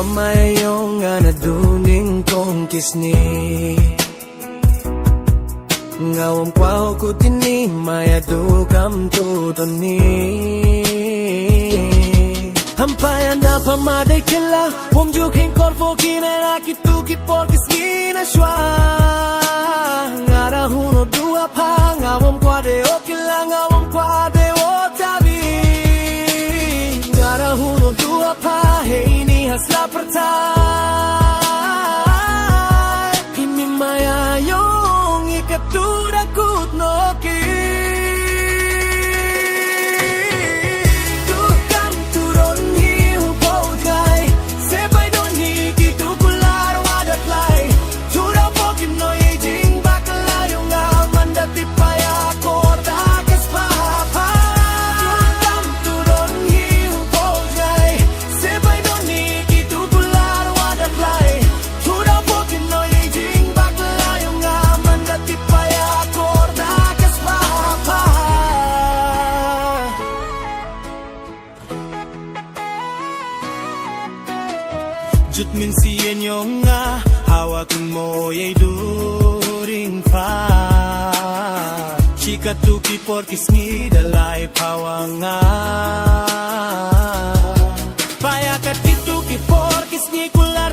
pamayong nga naduning kong kisni ngawang kwao ko tini mayadu kam tutoni hampayan da pamaday kila wong king korfo kinera kitu kipor kisni na shwa ngara huno dua pa ngawang kwade okila ngawang kwade otabi ngara huno dua pa hey ni hasla pertai kimi maya yong ikatura kut noki tukam turun hiu pokai sepai doni kitu kular wadat lai tura pokim no jing bakla yung amandati paya korda kaspapa tukam turun hiu pokai sepai doni kitu kular wadat lai tura pokim no jing bakla yung amandati paya korda kaspapa Jut min siyen yung nga hawak mo ay during pa Chika tuki porkis ni dalay pawanga Paya ka tituki porkis ni kular